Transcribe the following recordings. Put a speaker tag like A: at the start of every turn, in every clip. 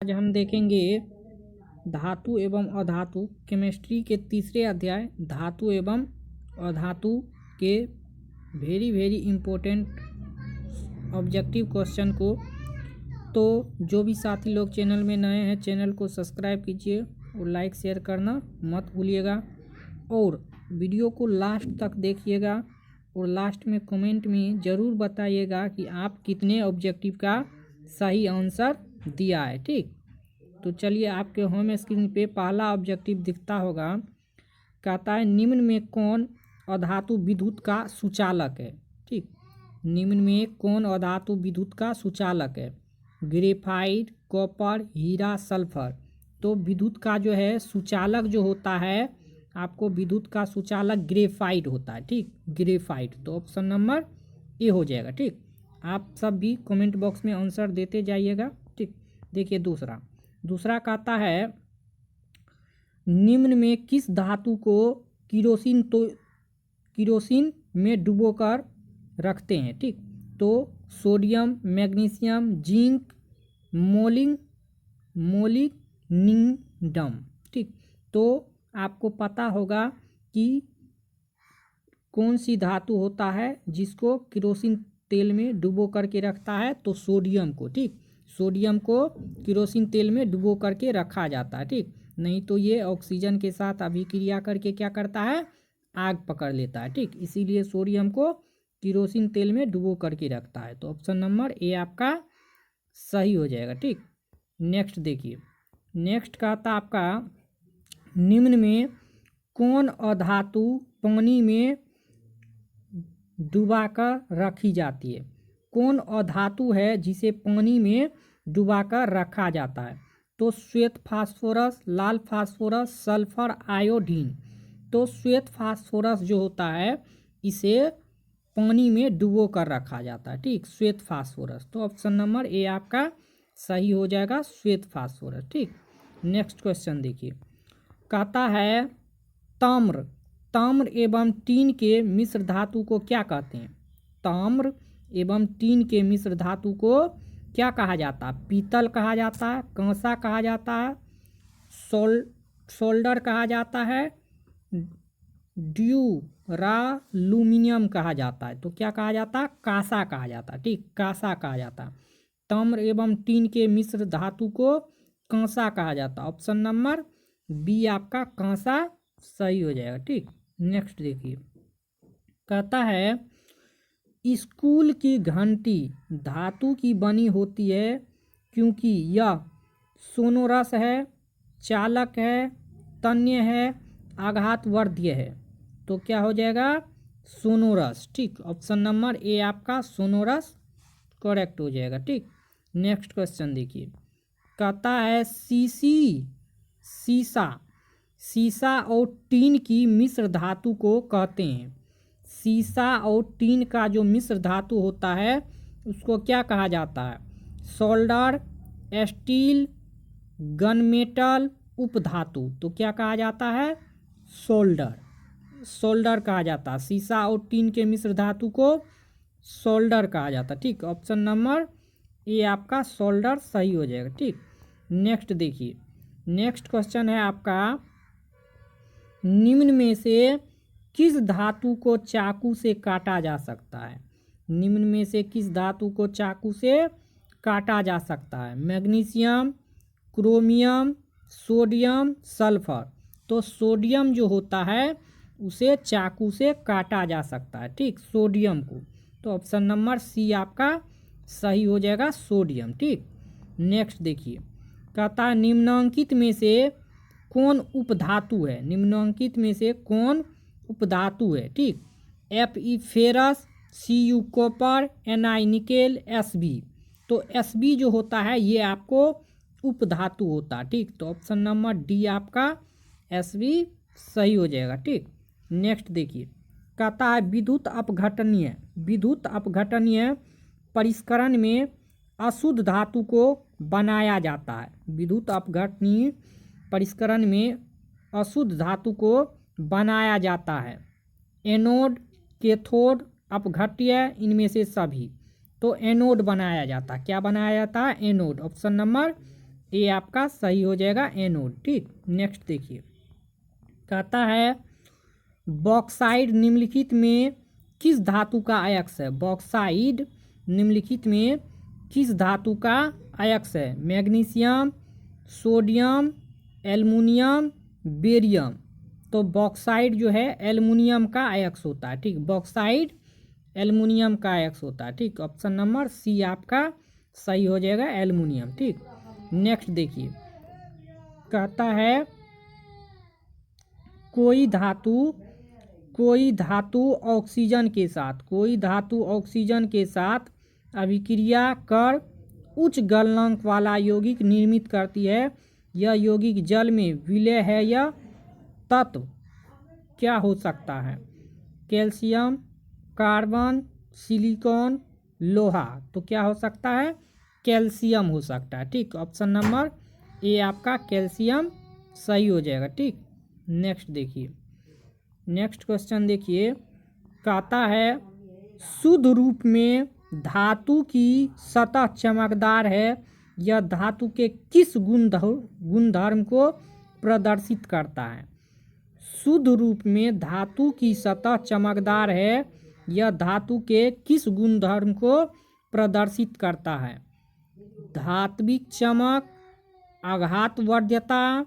A: आज हम देखेंगे धातु एवं अधातु केमिस्ट्री के तीसरे अध्याय धातु एवं अधातु के वेरी इम्पोर्टेंट ऑब्जेक्टिव क्वेश्चन को। तो जो भी साथी लोग चैनल में नए हैं चैनल को सब्सक्राइब कीजिए और लाइक शेयर करना मत भूलिएगा और वीडियो को लास्ट तक देखिएगा और लास्ट में कमेंट में ज़रूर बताइएगा कि आप कितने ऑब्जेक्टिव का सही आंसर दिया है। ठीक, तो चलिए आपके होम स्क्रीन पे पहला ऑब्जेक्टिव दिखता होगा। कहता है निम्न में कौन अधातु विद्युत का सुचालक है। ठीक, निम्न में कौन अधातु विद्युत का सुचालक है। ग्रेफाइट, कॉपर, हीरा, सल्फर। तो विद्युत का जो है सुचालक जो होता है आपको विद्युत का सुचालक ग्रेफाइट होता है। ठीक, ग्रेफाइट। तो ऑप्शन नंबर ए हो जाएगा। ठीक, आप सब भी कमेंट बॉक्स में आंसर देते जाइएगा। ठीक, देखिए दूसरा कहता है निम्न में किस धातु को किरोसिन में डुबोकर रखते हैं। ठीक, तो सोडियम, मैग्नीशियम, जिंक, मोलिब्डेनम। ठीक, तो आपको पता होगा कि कौन सी धातु होता है जिसको किरोसिन तेल में डुबो करके रखता है। तो सोडियम को। ठीक, सोडियम को किरोसिन तेल में डुबो करके रखा जाता है। ठीक, नहीं तो ये ऑक्सीजन के साथ अभिक्रिया करके क्या करता है, आग पकड़ लेता है। ठीक, इसीलिए सोडियम को किरोसिन तेल में डुबो करके रखता है। तो ऑप्शन नंबर ए आपका सही हो जाएगा। ठीक, नेक्स्ट देखिए, नेक्स्ट कहता आपका निम्न में कौन अधातु पानी में डुबाकर रखी जाती है। कौन अधातु है जिसे पानी में डुबाकर रखा जाता है। तो श्वेत फास्फोरस, लाल फास्फोरस, सल्फर, आयोडीन। तो श्वेत फास्फोरस जो होता है इसे पानी में डुबो कर रखा जाता है। ठीक, श्वेत फास्फोरस। तो ऑप्शन नंबर ए आपका सही हो जाएगा, श्वेत फास्फोरस। ठीक, नेक्स्ट क्वेश्चन देखिए, कहता है ताम्र एवं टीन के मिश्र धातु को क्या कहते हैं। ताम्र एवं टीन के मिश्र धातु को क्या कहा जाता है। पीतल कहा जाता है, कांसा कहा जाता है, सोल्डर कहा जाता है, ड्यूरालुमिनियम कहा जाता है। तो क्या कहा जाता है, कांसा कहा जाता है। ठीक, कांसा कहा जाता है। ताम्र एवं टीन के मिश्र धातु को कांसा कहा जाता है। ऑप्शन नंबर बी आपका कांसा सही हो जाएगा। ठीक, नेक्स्ट देखिए, कहता है स्कूल की घंटी धातु की बनी होती है क्योंकि यह सोनोरस है, चालक है, तन्य है, आघातवर्धक है। तो क्या हो जाएगा, सोनोरस। ठीक, ऑप्शन नंबर ए आपका सोनोरस करेक्ट हो जाएगा। ठीक, नेक्स्ट क्वेश्चन देखिए, कहता है सीसा और टीन की मिश्र धातु को कहते हैं। सीसा और टीन का जो मिश्र धातु होता है उसको क्या कहा जाता है। सोल्डर, स्टील, गनमेटल, उपधातु। तो क्या कहा जाता है, सोल्डर कहा जाता है। सीसा और टीन के मिश्र धातु को सोल्डर कहा जाता है। ठीक, ऑप्शन नंबर ए आपका सोल्डर सही हो जाएगा। ठीक, नेक्स्ट देखिए, नेक्स्ट क्वेश्चन है आपका निम्न में से किस धातु को चाकू से काटा जा सकता है। निम्न में से किस धातु को चाकू से काटा जा सकता है। Magnesium, chromium, sodium, sulphur. तो सोडियम जो होता है उसे चाकू से काटा जा सकता है। ठीक, सोडियम को। तो ऑप्शन नंबर सी आपका सही हो जाएगा, सोडियम। ठीक, नेक्स्ट देखिए, कहता है निम्नांकित में से कौन उपधातु है। निम्नांकित में से कौन उपधातु है। ठीक, Fe ferrous, Cu copper, Ni nickel, Sb। तो Sb जो होता है ये आपको उपधातु होता है। ठीक, तो ऑप्शन नंबर डी आपका Sb सही हो जाएगा। ठीक, नेक्स्ट देखिए, कहता है विद्युत अपघटनीय परिष्करण में अशुद्ध धातु को बनाया जाता है। विद्युत अपघटनीय परिष्करण में अशुद्ध धातु को बनाया जाता है। एनोड, कैथोड, अपघट्य, इनमें से सभी। तो एनोड बनाया जाता है। क्या बनाया जाता है, एनोड। ऑप्शन नंबर ए आपका सही हो जाएगा एनोड। ठीक, नेक्स्ट देखिए, कहता है बॉक्साइड निम्नलिखित में किस धातु का अयस्क है। बॉक्साइड निम्नलिखित में किस धातु का अयस्क है। Magnesium, sodium, aluminium, barium. तो बॉक्साइड जो है एल्युमिनियम का अयस्क होता है। ठीक, बॉक्साइड एल्युमिनियम का अयस्क होता है। ठीक, ऑप्शन नंबर सी आपका सही हो जाएगा, एल्युमिनियम। ठीक, नेक्स्ट देखिए, कहता है कोई धातु ऑक्सीजन के साथ अभिक्रिया कर उच्च गलनांक वाला यौगिक निर्मित करती है। यह यौगिक जल में विलय है। यह तत्व क्या हो सकता है। कैल्शियम, कार्बन, सिलिकॉन, लोहा। तो क्या हो सकता है, कैल्शियम हो सकता है। ठीक, ऑप्शन नंबर ए आपका कैल्शियम सही हो जाएगा। ठीक, नेक्स्ट देखिए, नेक्स्ट क्वेश्चन देखिए, कहता है शुद्ध रूप में धातु की सतह चमकदार है। यह धातु के किस गुणधर्म को प्रदर्शित करता है। शुद्ध रूप में धातु की सतह चमकदार है। यह धातु के किस गुणधर्म को प्रदर्शित करता है। धात्विक चमक, आघातवर्ध्यता,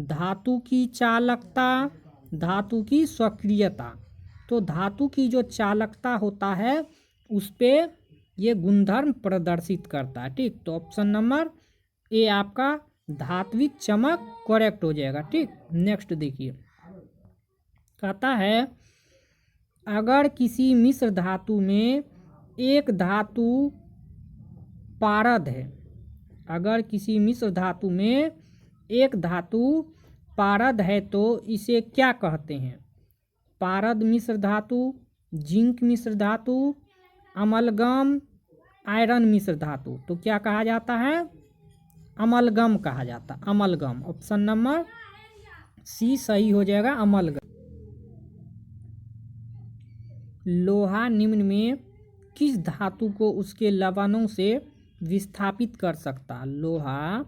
A: धातु की चालकता, धातु की सक्रियता। तो धातु की जो चालकता होता है उस पे ये गुणधर्म प्रदर्शित करता है। ठीक, तो ऑप्शन नंबर ए आपका धात्विक चमक करेक्ट हो जाएगा। ठीक, नेक्स्ट देखिए, कहता है अगर किसी मिश्र धातु में एक धातु पारद है। अगर किसी मिश्र धातु में एक धातु पारद है तो इसे क्या कहते हैं। पारद मिश्र धातु, जिंक मिश्र धातु, अमलगम, आयरन मिश्र धातु। तो क्या कहा जाता है, अमलगम कहा जाता है। अमलगम, ऑप्शन नंबर सी सही हो जाएगा, अमलगम। लोहा निम्न में किस धातु को उसके लवणों से विस्थापित कर सकता। लोहा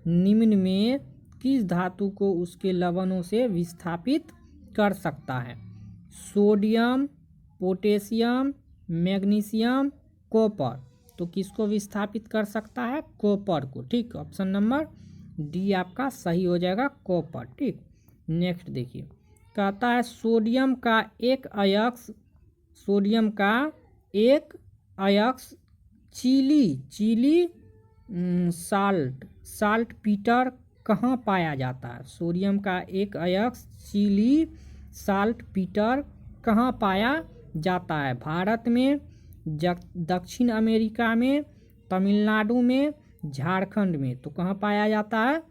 A: निम्न में किस धातु को उसके लवणों से विस्थापित कर सकता है। Sodium, potassium, magnesium, copper. तो किसको विस्थापित कर सकता है, कॉपर को। ठीक, ऑप्शन नंबर डी आपका सही हो जाएगा, कॉपर। ठीक, नेक्स्ट देखिए, कहता है सोडियम का एक अयस्क चिली साल्ट पीटर कहाँ पाया जाता है। सोडियम का एक अयस्क चिली साल्ट पीटर कहाँ पाया जाता है। भारत में, दक्षिण अमेरिका में, तमिलनाडु में, झारखंड में। तो कहाँ पाया जाता है,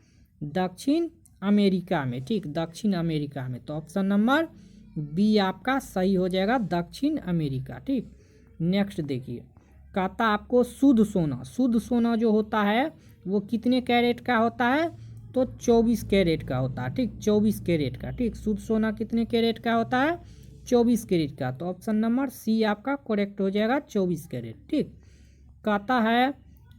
A: दक्षिण अमेरिका में। ठीक, दक्षिण अमेरिका में। तो ऑप्शन नंबर बी आपका सही हो जाएगा, दक्षिण अमेरिका। ठीक, नेक्स्ट देखिए, कहता आपको शुद्ध सोना जो होता है वो कितने कैरेट का होता है। तो 24 कैरेट का होता है। ठीक, 24 कैरेट का। ठीक, शुद्ध सोना कितने कैरेट का होता है, 24 कैरेट का। तो ऑप्शन नंबर सी आपका करेक्ट हो जाएगा, 24 कैरेट। ठीक, कहता है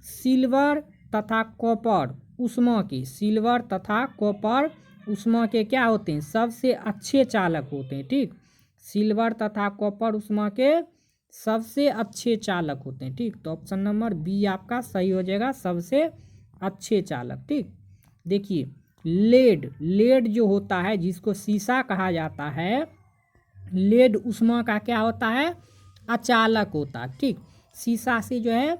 A: सिल्वर तथा कॉपर उष्मा की, सिल्वर तथा कॉपर उष्मा के क्या होते हैं, सबसे अच्छे चालक होते हैं। ठीक, सिल्वर तथा कॉपर उष्मा के सबसे अच्छे चालक होते हैं। ठीक, तो ऑप्शन नंबर बी आपका सही हो जाएगा, सबसे अच्छे चालक। ठीक, देखिए लेड जो होता है जिसको शीशा कहा जाता है, लेड उष्मा का क्या होता है, अचालक होता है। ठीक, शीशा से जो है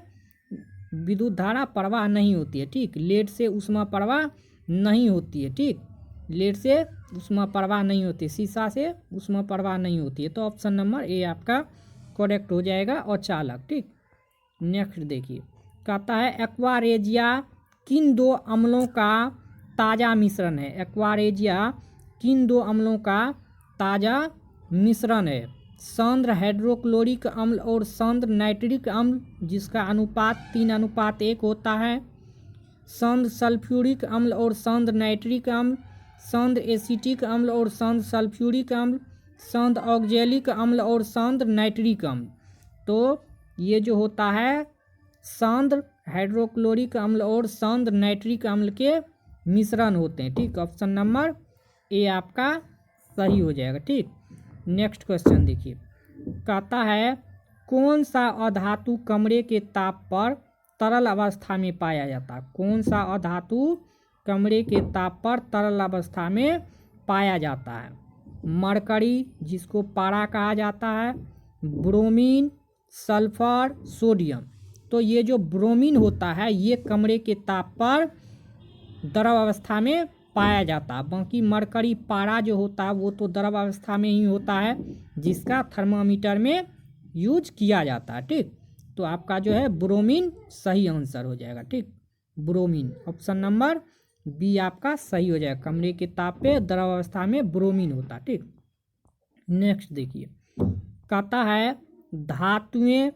A: विद्युत धारा प्रवाह नहीं होती है। ठीक, लेड से उष्मा प्रवाह नहीं होती है। ठीक, लेड से उष्मा प्रवाह नहीं होती है, शीशा से उष्मा प्रवाह नहीं होती है। तो ऑप्शन नंबर ए आपका करेक्ट हो जाएगा, अचालक। ठीक, नेक्स्ट देखिए, कहता है एक्वारेजिया किन दो अम्लों का ताज़ा मिश्रण है। एक्वारेजिया किन दो अम्लों का ताज़ा मिश्रण है। सांद्र हाइड्रोक्लोरिक अम्ल और सांद्र नाइट्रिक अम्ल, जिसका अनुपात 3:1 होता है। सांद्र सल्फ्यूरिक अम्ल और सांद्र नाइट्रिक अम्ल, सांद्र एसिटिक अम्ल और सांद्र सल्फ्यूरिक अम्ल, सांद्र ऑक्जेलिक अम्ल और सांद्र नाइट्रिक अम्ल। तो ये जो होता है सांद्र हाइड्रोक्लोरिक अम्ल और सौंद नाइट्रिक अम्ल के मिश्रण होते हैं। ठीक, ऑप्शन नंबर ए आपका सही हो जाएगा। ठीक, नेक्स्ट क्वेश्चन देखिए, कहता है कौन सा अधातु कमरे के ताप पर तरल अवस्था में पाया जाता है? कौन सा अधातु कमरे के ताप पर तरल अवस्था में पाया जाता है? मरकरी, जिसको पारा कहा जाता है, ब्रोमीन, सल्फर, सोडियम। तो ये जो ब्रोमीन होता है ये कमरे के ताप पर द्रव अवस्था में पाया जाता है। बाकी मरकरी पारा जो होता है वो तो द्रव अवस्था में ही होता है, जिसका थर्मामीटर में यूज किया जाता है। ठीक, तो आपका जो है ब्रोमीन सही आंसर हो जाएगा। ठीक, ब्रोमीन, ऑप्शन नंबर बी आपका सही हो जाएगा। कमरे के ताप पे द्रव अवस्था में ब्रोमीन होता है। ठीक, नेक्स्ट देखिए, कहता है धातुएं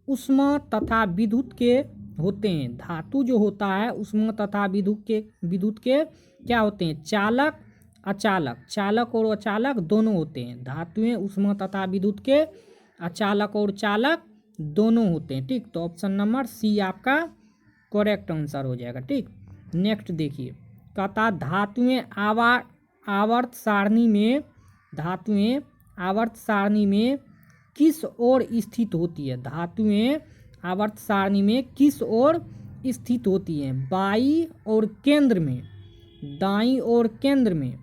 A: उष्मा तथा विद्युत के होते हैं। धातु जो होता है उष्मा तथा विद्युत के क्या होते हैं? चालक, अचालक। चालक और अचालक दोनों होते हैं। धातुएं उष्मा तथा विद्युत के अचालक और चालक दोनों होते हैं। ठीक, तो ऑप्शन नंबर सी आपका करेक्ट आंसर हो जाएगा। ठीक, नेक्स्ट देखिए, कहता धातुएं आवर्त सारणी में किस ओर स्थित होती है? धातुएं आवर्त सारणी में किस ओर स्थित होती हैं? बाई और केंद्र में, दाईं और केंद्र में,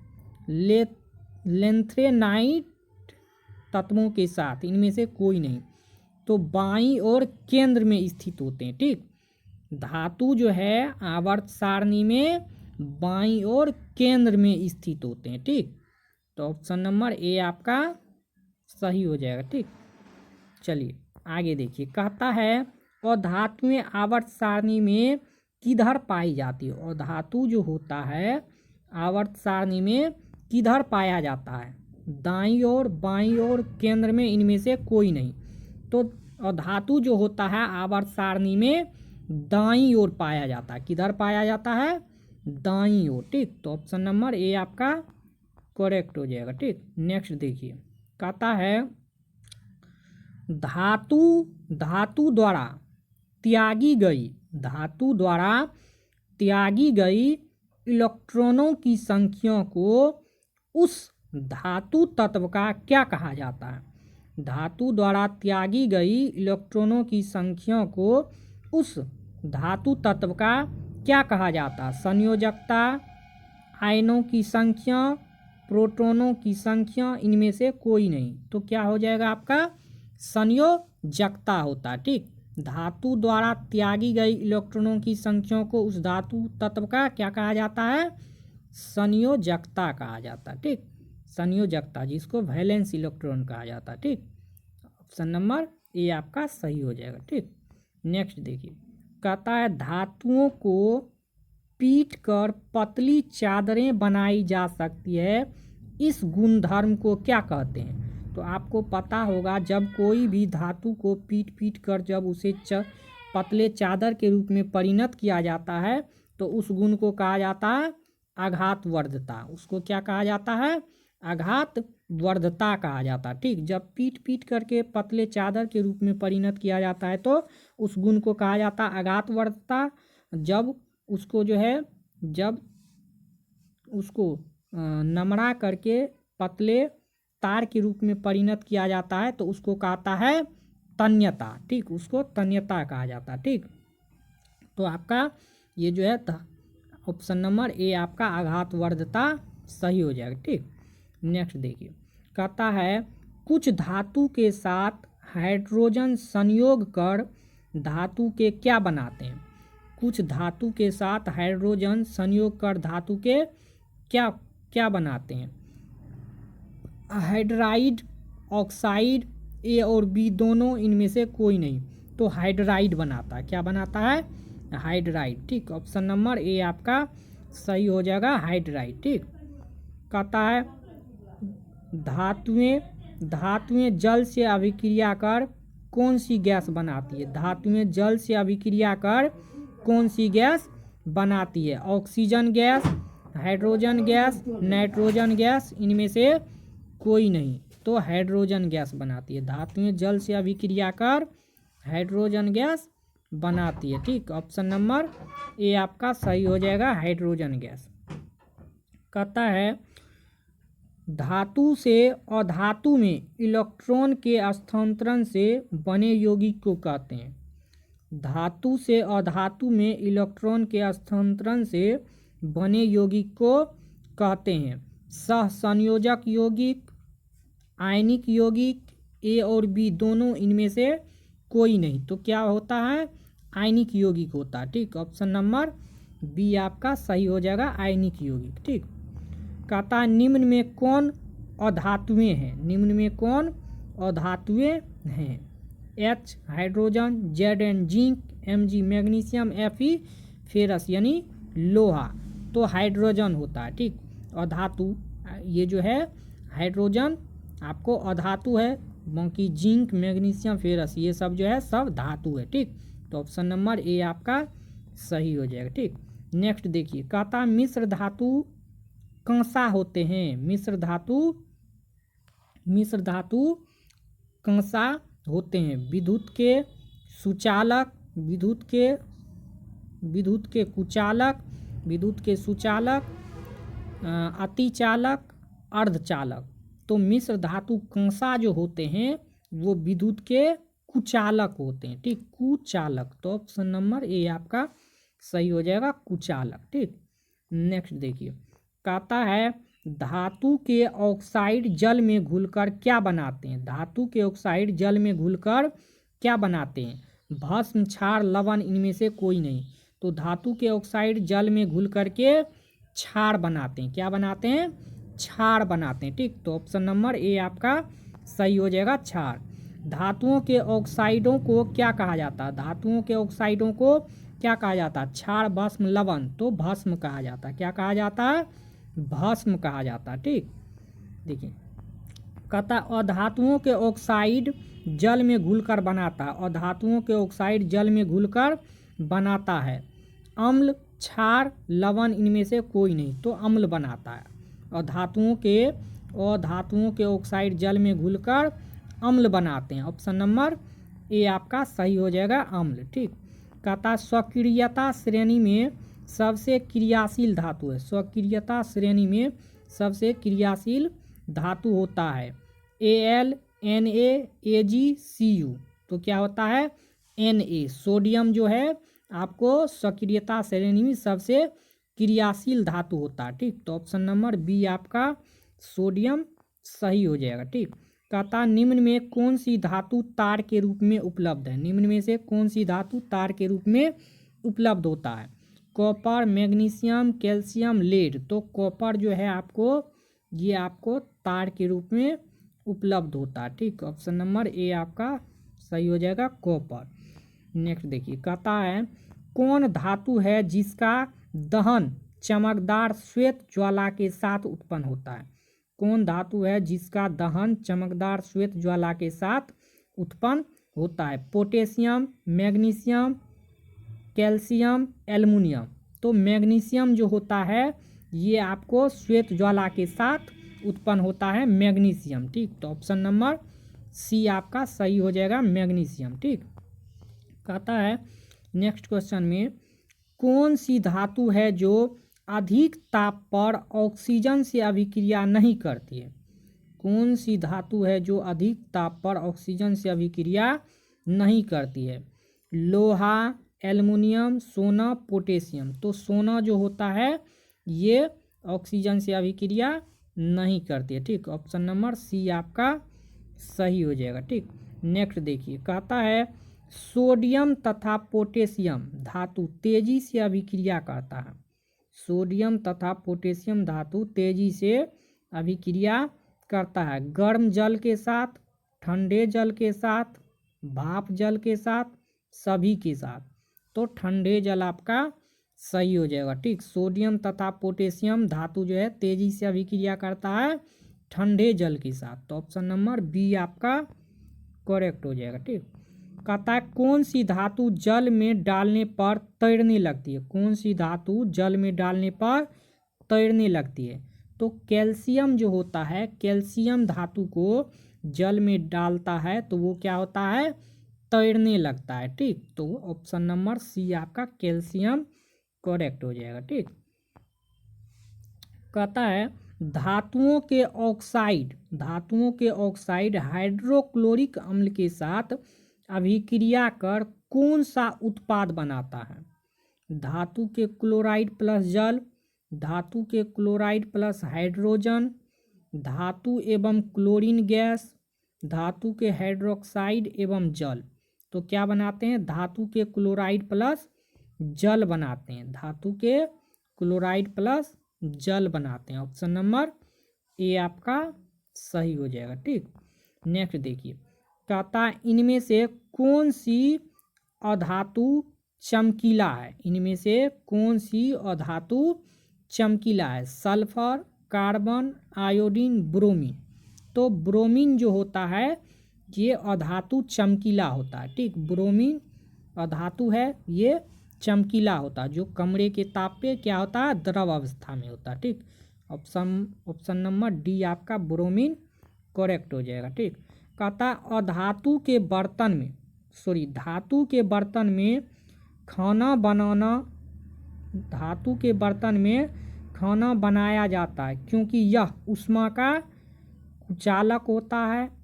A: लेंथेनाइट तत्वों के साथ, इनमें से कोई नहीं। तो बाईं और केंद्र में स्थित होते हैं। ठीक, धातु जो है आवर्त सारणी में बाईं और केंद्र में स्थित होते हैं। ठीक, तो ऑप्शन नंबर ए आपका सही हो जाएगा। ठीक, चलिए आगे देखिए, कहता है और धातुएं आवर्त सारणी में किधर पाई जाती है? और धातु जो होता है आवर्त सारणी में किधर पाया जाता है? दाईं ओर, बाईं ओर, केंद्र में, इनमें से कोई नहीं। तो और धातु जो होता है आवर्त सारणी में दाईं ओर पाया जाता है। किधर पाया जाता है? दाईं ओर। ठीक, तो ऑप्शन नंबर ए आपका करेक्ट हो जाएगा। ठीक, नेक्स्ट देखिए, कहता है धातु द्वारा त्यागी गई इलेक्ट्रॉनों की संख्या को उस धातु तत्व का क्या कहा जाता है? धातु द्वारा त्यागी गई इलेक्ट्रॉनों की संख्या को उस धातु तत्व का क्या कहा जाता है? संयोजकता, आयनों की संख्या, प्रोटॉनों की संख्या, इनमें से कोई नहीं। तो क्या हो जाएगा आपका? संयोजकता होता है। ठीक, धातु द्वारा त्यागी गई इलेक्ट्रॉनों की संख्या को उस धातु तत्व का क्या कहा जाता है? संयोजकता कहा जाता है। ठीक, संयोजकता, जिसको वैलेंस इलेक्ट्रॉन कहा जाता है। ठीक, ऑप्शन नंबर ए आपका सही हो जाएगा। ठीक, नेक्स्ट देखिए, कहता है धातुओं को पीट कर पतली चादरें बनाई जा सकती है, इस गुणधर्म को क्या कहते हैं? तो आपको पता होगा जब कोई भी धातु को पीट कर जब उसे पतले चादर के रूप में परिणत किया जाता है तो उस गुण को कहा जाता है आघातवर्धता। उसको क्या कहा जाता है? आघातवर्धता कहा जाता है। ठीक, जब पीट करके पतले चादर के रूप में परिणत किया जाता है तो उस गुण को कहा जाता है आघातवर्धता। जब उसको जो है जब उसको नमड़ा करके पतले तार के रूप में परिणत किया जाता है तो उसको कहता है तन्यता। ठीक, उसको तन्यता कहा जाता है। ठीक, तो आपका ये जो है ऑप्शन नंबर ए आपका आघातवर्धता सही हो जाएगा। ठीक, नेक्स्ट देखिए, कहता है कुछ धातु के साथ हाइड्रोजन संयोग कर धातु के क्या बनाते हैं? कुछ धातु के साथ हाइड्रोजन संयोग कर धातु के क्या बनाते हैं? हाइड्राइड, ऑक्साइड, ए और बी दोनों, इनमें से कोई नहीं। तो हाइड्राइड बनाता है। क्या बनाता है? हाइड्राइड। ठीक, ऑप्शन नंबर ए आपका सही हो जाएगा, हाइड्राइड। ठीक, कहता है धातुएं जल से अभिक्रिया कर कौन सी गैस बनाती है? धातुएं जल से अभिक्रिया कर कौन सी गैस बनाती है? Oxygen gas, hydrogen gas, nitrogen gas, इनमें से कोई नहीं। तो हाइड्रोजन गैस बनाती है। धातुएं जल से अभिक्रिया कर हाइड्रोजन गैस बनाती है। ठीक, ऑप्शन नंबर ए आपका सही हो जाएगा, हाइड्रोजन गैस। कहता है धातु से अधातु में इलेक्ट्रॉन के स्थानांतरण से बने यौगिक को कहते हैं। धातु से अधातु में इलेक्ट्रॉन के स्थानांतरण से बने यौगिक को कहते हैं सहसंयोजक यौगिक, आयनिक यौगिक, ए और बी दोनों इनमें से कोई नहीं। तो क्या होता है, आयनिक यौगिक होता है। ठीक, ऑप्शन नंबर बी आपका सही हो जाएगा, आयनिक यौगिक। ठीक, कहता है निम्न में कौन अधातुएं हैं, निम्न में कौन अधातुएं हैं। H hydrogen, Z and zinc, M G magnesium, F E ferrous यानी लोहा। तो हाइड्रोजन होता है। ठीक, अधातु ये जो है हाइड्रोजन आपको अधातु है, बाकी जिंक, मैग्नीशियम, फेरस ये सब जो है सब धातु है। ठीक, तो ऑप्शन नंबर ए आपका सही हो जाएगा। ठीक, नेक्स्ट देखिए, कहता मिश्र धातु कंसा होते हैं। मिश्र धातु कंसा होते हैं। विद्युत के सुचालक, विद्युत के कुचालक, विद्युत के सुचालक, अतिचालक, अर्धचालक। तो मिश्र धातु कंसा जो होते हैं वो विद्युत के कुचालक होते हैं। ठीक, कुचालक। तो ऑप्शन नंबर ए आपका सही हो जाएगा, कुचालक। ठीक, नेक्स्ट देखिए, कहता है धातु के ऑक्साइड जल में घुलकर क्या बनाते हैं। धातु के ऑक्साइड जल में घुलकर क्या बनाते हैं। भस्म, क्षार, लवण इनमें से कोई नहीं। तो धातु के ऑक्साइड जल में घुल करके क्षार बनाते हैं। क्या बनाते हैं, क्षार बनाते हैं। ठीक, तो ऑप्शन नंबर ए आपका सही हो जाएगा, क्षार। धातुओं के ऑक्साइडों को क्या कहा जाता है। धातुओं के ऑक्साइडों को क्या कहा जाता है, क्षार, भस्म, लवण। तो भस्म कहा जाता है। क्या कहा जाता है, भस्म कहा जाता है। ठीक, देखिए, कहता अधातुओं के ऑक्साइड जल में घुलकर बनाता है। अधातुओं के ऑक्साइड जल में घुलकर बनाता है। अम्ल, क्षार, लवण इनमें से कोई नहीं। तो अम्ल बनाता है। अधातुओं के ऑक्साइड जल में घुलकर अम्ल बनाते हैं। ऑप्शन नंबर ए आपका सही हो जाएगा, अम्ल। ठीक, कहता स्वक्रियता श्रेणी में सबसे क्रियाशील धातु है। स्वक्रियता श्रेणी में सबसे क्रियाशील धातु होता है Al, Na, Ag, Cu। तो क्या होता है, Na। सोडियम जो है आपको सक्रियता श्रेणी में सबसे क्रियाशील धातु होता है। ठीक, तो ऑप्शन नंबर बी आपका सोडियम सही हो जाएगा। ठीक, कहता निम्न में कौन सी धातु तार के रूप में उपलब्ध है। निम्न में से कौन सी धातु तार के रूप में उपलब्ध होता है। Copper, magnesium, calcium, lead. तो कॉपर जो है ये आपको तार के रूप में उपलब्ध होता है। ठीक, ऑप्शन नंबर ए आपका सही हो जाएगा, कॉपर। नेक्स्ट देखिए, कहता है कौन धातु है जिसका दहन चमकदार श्वेत ज्वाला के साथ उत्पन्न होता है। कौन धातु है जिसका दहन चमकदार श्वेत ज्वाला के साथ उत्पन्न होता है। Potassium, magnesium, calcium, aluminium. तो मैग्नीशियम जो होता है ये आपको श्वेत ज्वाला के साथ उत्पन्न होता है, मैग्नीशियम। ठीक, तो ऑप्शन नंबर सी आपका सही हो जाएगा, मैग्नीशियम। ठीक, कहता है नेक्स्ट क्वेश्चन में कौन सी धातु है जो अधिक ताप पर ऑक्सीजन से अभिक्रिया नहीं करती है। कौन सी धातु है जो अधिक ताप पर ऑक्सीजन से अभिक्रिया नहीं करती है। लोहा, एल्युमिनियम, सोना, पोटेशियम। तो सोना जो होता है ये ऑक्सीजन से अभिक्रिया नहीं करती है। ठीक, ऑप्शन नंबर सी आपका सही हो जाएगा। ठीक, नेक्स्ट देखिए, कहता है सोडियम तथा पोटेशियम धातु तेजी से अभिक्रिया करता है। सोडियम तथा पोटेशियम धातु तेजी से अभिक्रिया करता है। गर्म जल के साथ, ठंडे जल के साथ, भाप जल के साथ, सभी के साथ। तो ठंडे जल आपका सही हो जाएगा। ठीक, सोडियम तथा पोटेशियम धातु जो है तेजी से अभिक्रिया करता है ठंडे जल के साथ। तो ऑप्शन नंबर बी आपका करेक्ट हो जाएगा। ठीक, कहता है कौन सी धातु जल में डालने पर तैरने लगती है। कौन सी धातु जल में डालने पर तैरने लगती है। तो कैल्शियम जो होता है, कैल्शियम धातु को जल में डालता है तो वो क्या होता है, तैरने लगता है। ठीक, तो ऑप्शन नंबर सी आपका कैल्शियम करेक्ट हो जाएगा। ठीक, कहता है धातुओं के ऑक्साइड हाइड्रोक्लोरिक अम्ल के साथ अभिक्रिया कर कौन सा उत्पाद बनाता है? धातु के क्लोराइड प्लस जल, धातु के क्लोराइड प्लस हाइड्रोजन, धातु एवं क्लोरीन गैस, धातु के हाइड्रोक्साइड एवं जल। तो क्या बनाते हैं? धातु के क्लोराइड प्लस जल बनाते हैं। धातु के क्लोराइड प्लस जल बनाते हैं। ऑप्शन नंबर ए आपका सही हो जाएगा। ठीक, नेक्स्ट देखिए, कहता है इनमें से कौन सी अधातु चमकीला है? इनमें से कौन सी अधातु चमकीला है? Sulphur, carbon, iodine, bromine. तो ब्रोमीन जो होता है ये अधातु चमकीला होता है। ठीक, ब्रोमीन अधातु है, ये चमकीला होता है, जो कमरे के ताप पे क्या होता है? द्रव अवस्था में होता है। ठीक, ऑप्शन नंबर डी आपका ब्रोमीन करेक्ट हो जाएगा। ठीक, कहता अधातु के बर्तन में धातु के बर्तन में खाना बनाना धातु के बर्तन में खाना बनाया जाता है क्योंकि यह ऊष्मा का कुचालक होता है,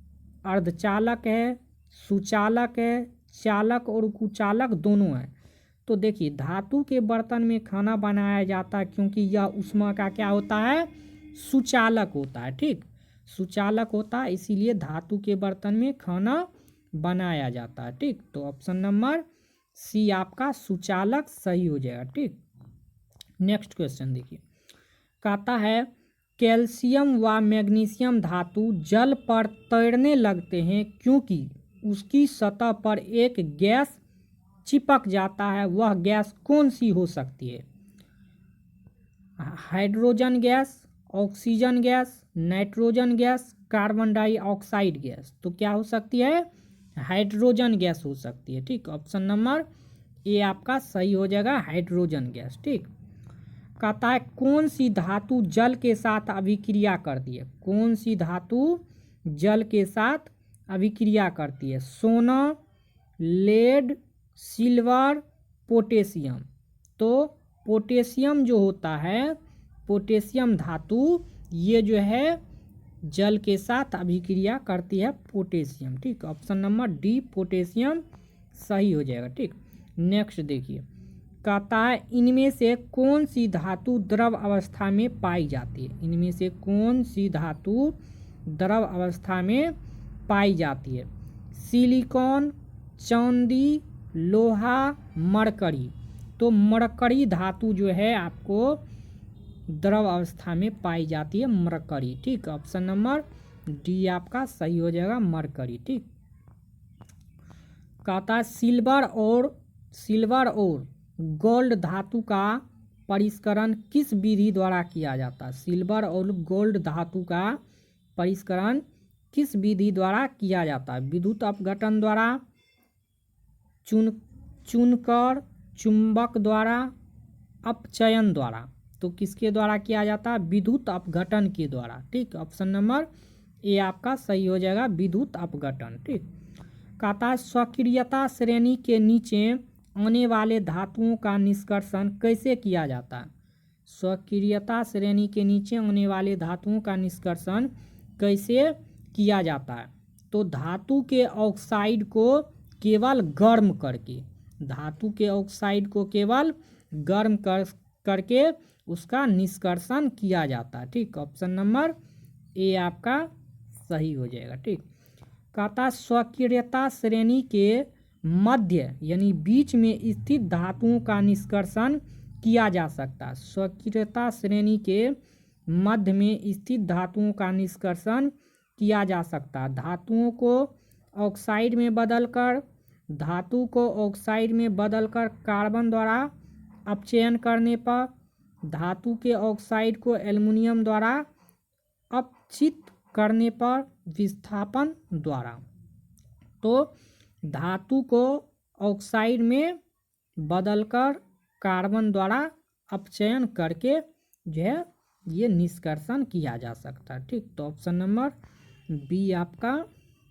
A: अर्धचालक है, सुचालक है, चालक और कुचालक दोनों है। तो देखिए, धातु के बर्तन में खाना बनाया जाता है क्योंकि यह ऊष्मा का क्या होता है? सुचालक होता है। ठीक, सुचालक होता है, इसीलिए धातु के बर्तन में खाना बनाया जाता है। ठीक, तो ऑप्शन नंबर सी आपका सुचालक सही हो जाएगा। ठीक, नेक्स्ट क्वेश्चन देखिए, कहता है कैल्शियम व मैग्नीशियम धातु जल पर तैरने लगते हैं क्योंकि उसकी सतह पर एक गैस चिपक जाता है। वह गैस कौन सी हो सकती है? Hydrogen gas, oxygen gas, nitrogen gas, carbon dioxide gas. तो क्या हो सकती है? हाइड्रोजन गैस हो सकती है। ठीक, ऑप्शन नंबर ए आपका सही हो जाएगा, हाइड्रोजन गैस। ठीक, कहता है कौन सी धातु जल के साथ अभिक्रिया करती है? कौन सी धातु जल के साथ अभिक्रिया करती है? सोना, लेड, सिल्वर, पोटेशियम। तो पोटेशियम जो होता है, पोटेशियम धातु ये जो है जल के साथ अभिक्रिया करती है, पोटेशियम। ठीक, ऑप्शन नंबर डी पोटेशियम सही हो जाएगा। ठीक, नेक्स्ट देखिए, कहता है इनमें से कौन सी धातु द्रव अवस्था में पाई जाती है? इनमें से कौन सी धातु द्रव अवस्था में पाई जाती है? सिलिकॉन, चांदी, लोहा, मरकरी। तो मरकरी धातु जो है आपको द्रव अवस्था में पाई जाती है, मरकरी। ठीक, ऑप्शन नंबर डी आपका सही हो जाएगा, मरकरी। ठीक, कहता है सिल्वर और गोल्ड धातु का परिष्करण किस विधि द्वारा किया जाता है? सिल्वर और गोल्ड धातु का परिष्करण किस विधि द्वारा किया जाता है? विद्युत अपघटन द्वारा, चुनकर, चुंबक द्वारा, अपचयन द्वारा। तो किसके द्वारा किया जाता है? विद्युत अपघटन के द्वारा। ठीक, ऑप्शन नंबर ए आपका सही हो जाएगा, विद्युत अपघटन। ठीक, कहता है स्वक्रियता श्रेणी के नीचे आने वाले धातुओं का निष्कर्षण कैसे किया जाता है? स्वक्रियता श्रेणी के नीचे आने वाले धातुओं का निष्कर्षण कैसे किया जाता है? तो धातु के ऑक्साइड को केवल गर्म करके, धातु के ऑक्साइड को केवल गर्म करके उसका निष्कर्षण किया जाता है। ठीक, ऑप्शन नंबर ए आपका सही हो जाएगा। ठीक, कहता स्वक्रियता श्रेणी के मध्य यानी बीच में स्थित धातुओं का निष्कर्षण किया जा सकता है। स्वक्रियता श्रेणी के मध्य में स्थित धातुओं का निष्कर्षण किया जा सकता है। धातु को ऑक्साइड में बदलकर कार्बन द्वारा अपचयन करने पर, धातु के ऑक्साइड को एल्युमिनियम द्वारा अपचित करने पर, विस्थापन द्वारा। तो धातु को ऑक्साइड में बदलकर कार्बन द्वारा अपचयन करके जो है ये निष्कर्षण किया जा सकता है। ठीक, तो ऑप्शन नंबर बी आपका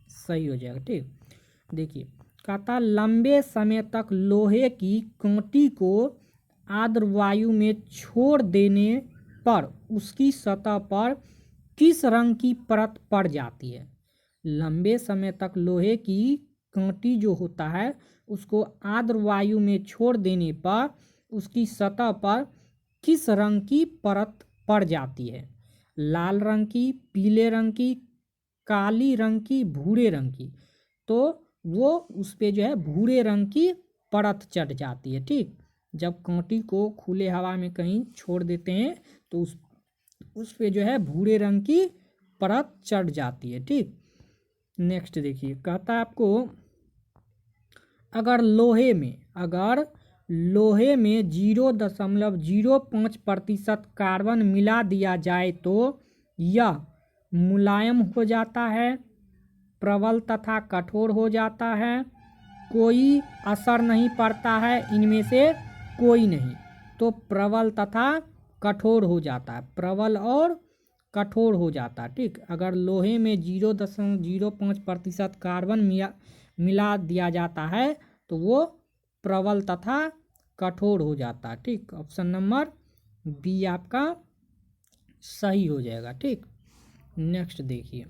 A: सही हो जाएगा। ठीक, देखिए कहता लंबे समय तक लोहे की कांटी को आर्द्र वायु में छोड़ देने पर उसकी सतह पर किस रंग की परत पड़ जाती है। लंबे समय तक लोहे की कांटी जो होता है उसको आर्द्र वायु में छोड़ देने पर उसकी सतह पर किस रंग की परत पड़ जाती है। लाल रंग की, पीले रंग की, काली रंग की, भूरे रंग की। तो वो उस पे जो है भूरे रंग की परत चढ़ जाती है। ठीक, जब कांटी को खुले हवा में कहीं छोड़ देते हैं तो उस पे जो है भूरे रंग की परत चढ़ जाती है। ठीक, नेक्स्ट देखिए, कहता है आपको अगर लोहे में 0.05% कार्बन मिला दिया जाए तो यह मुलायम हो जाता है, प्रबल तथा कठोर हो जाता है, कोई असर नहीं पड़ता है, इनमें से कोई नहीं। तो प्रबल तथा कठोर हो जाता है, प्रबल और कठोर हो जाता है। ठीक, अगर लोहे में 0.05% कार्बन मिला दिया जाता है तो वो प्रबल तथा कठोर हो जाता है। ठीक, ऑप्शन नंबर बी आपका सही हो जाएगा। ठीक, नेक्स्ट देखिए,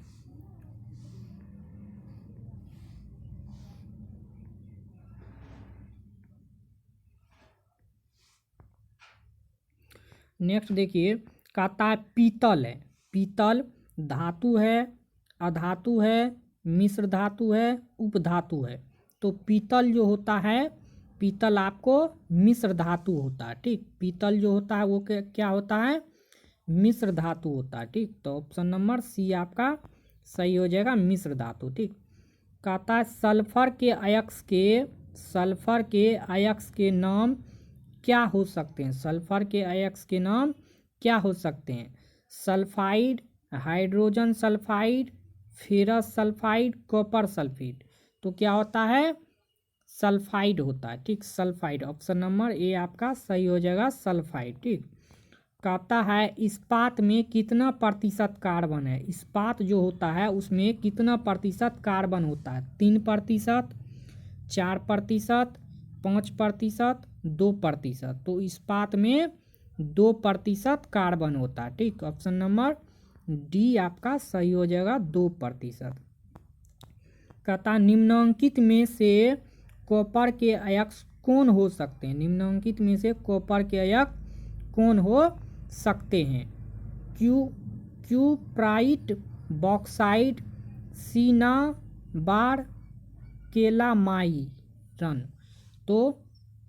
A: नेक्स्ट देखिए, कहता है पीतल है। पीतल धातु है, अधातु है, मिश्र धातु है, उपधातु है। तो पीतल जो होता है, पीतल आपको मिश्र धातु होता है। ठीक, पीतल जो होता है वो क्या होता है, मिश्र धातु होता है। ठीक, तो ऑप्शन नंबर सी आपका सही हो जाएगा, मिश्र धातु। ठीक, कहता है सल्फर के अयस्क के नाम क्या हो सकते हैं। सल्फर के अयस्क के नाम क्या हो सकते हैं। Sulphide, hydrogen sulphide, ferrous sulphide, copper sulphate. तो क्या होता है, सल्फाइड होता है। ठीक, सल्फाइड, ऑप्शन नंबर ए आपका सही हो जाएगा, सल्फाइड। ठीक, कहता है इस्पात में कितना प्रतिशत कार्बन है। इस्पात जो होता है उसमें कितना प्रतिशत कार्बन होता है। 3%, 4%, 5%, 2%। तो इस्पात में 2% कार्बन होता है। ठीक, ऑप्शन नंबर डी आपका सही हो जाएगा, 2%। कहता निम्नांकित में से कॉपर के अयस्क कौन हो सकते हैं। निम्नांकित में से कॉपर के अयस्क कौन हो सकते हैं। Cuprite, bauxite, cinnabar, calamine. तो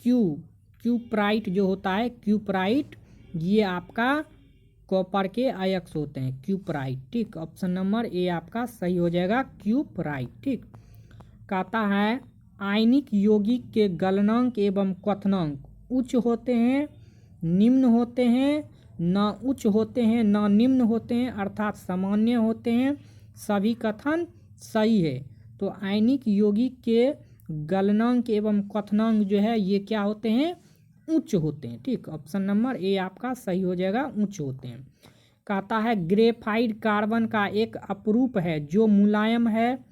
A: क्यूप्राइट जो होता है, क्यूप्राइट ये आपका कॉपर के अयस्क होते हैं, क्यूप्राइट। ठीक, ऑप्शन नंबर ए आपका सही हो जाएगा, क्यूप्राइट। ठीक, कहता है आयनिक यौगिक के गलनांक एवं क्वथनांक उच्च होते हैं, निम्न होते हैं, न उच्च होते हैं न निम्न होते हैं, अर्थात सामान्य होते हैं। सभी कथन सही है। तो आयनिक यौगिक के गलनांक एवं क्वथनांक जो है ये क्या होते हैं, उच्च होते हैं। ठीक, ऑप्शन नंबर ए आपका सही हो जाएगा, उच्च होते हैं। कहता है ग्रेफाइट कार्बन का एक अपरूप है जो मुलायम है,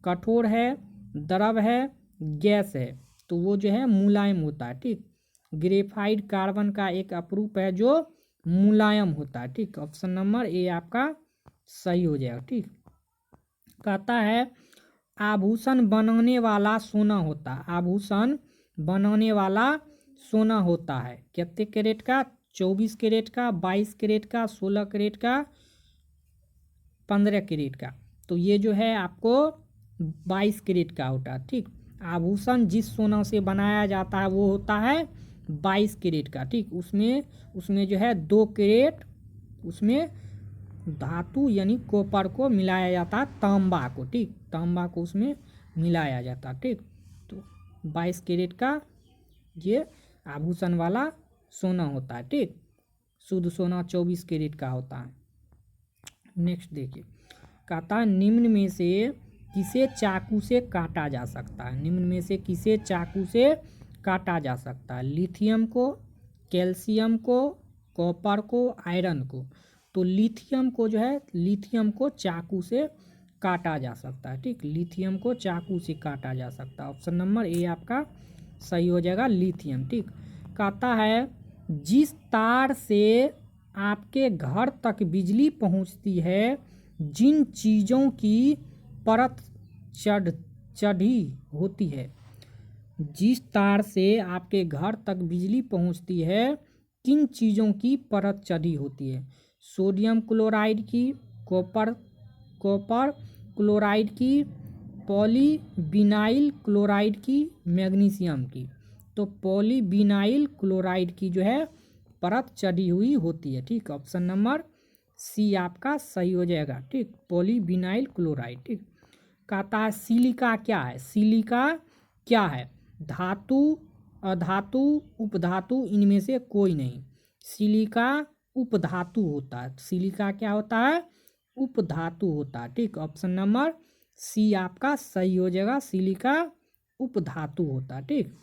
A: कठोर है, द्रव है, गैस है। तो वो जो है मुलायम होता है। ठीक, ग्रेफाइट कार्बन का एक अपरूप है जो मुलायम होता है। ठीक, ऑप्शन नंबर ए आपका सही हो जाएगा। ठीक, कहता है आभूषण बनाने वाला सोना होता है। आभूषण बनाने वाला सोना होता है कितने कैरेट का, 24 कैरेट का, 22 कैरेट का, 16 कैरेट का, 15 कैरेट का। तो ये जो है आपको 22 कैरेट का होता है। ठीक, आभूषण जिस सोना से बनाया जाता है वो होता है 22 कैरेट का। ठीक, उसमें जो है 2 कैरेट उसमें धातु यानी कॉपर को मिलाया जाता है, तांबा को। ठीक, तांबा को उसमें मिलाया जाता है। ठीक, तो 22 कैरेट का ये आभूषण वाला सोना होता है। ठीक, शुद्ध सोना 24 कैरेट का होता है। नेक्स्ट देखिए, कहता है निम्न में से किसे चाकू से काटा जा सकता है। निम्न में से किसे चाकू से काटा जा सकता है। लिथियम को, कैल्शियम को, कॉपर को, आयरन को। तो लिथियम को जो है, लिथियम को चाकू से काटा जा सकता है। ठीक, लिथियम को चाकू से काटा जा सकता है। ऑप्शन नंबर ए आपका सही हो जाएगा, लिथियम। ठीक, कहता है जिस तार से आपके घर तक बिजली पहुंचती है, जिन चीज़ों की परत चढ़ी होती है, जिस तार से आपके घर तक बिजली पहुंचती है, किन चीज़ों की परत चढ़ी होती है? सोडियम क्लोराइड की, कॉपर क्लोराइड की, पॉलीविनाइल क्लोराइड की, मैग्नीशियम की। तो पॉलीविनाइल क्लोराइड की जो है परत चढ़ी हुई होती है। ठीक, ऑप्शन नंबर सी आपका सही हो जाएगा। ठीक, पॉलीविनाइल क्लोराइड। ठीक, कहता है सिलिका क्या है? सिलिका क्या है? धातु, अधातु, उपधातु, इनमें से कोई नहीं। सिलिका उपधातु होता है। सिलिका क्या होता है? उपधातु होता है। ठीक, ऑप्शन नंबर सी आपका सही हो जाएगा, सिलिका उपधातु होता है। ठीक,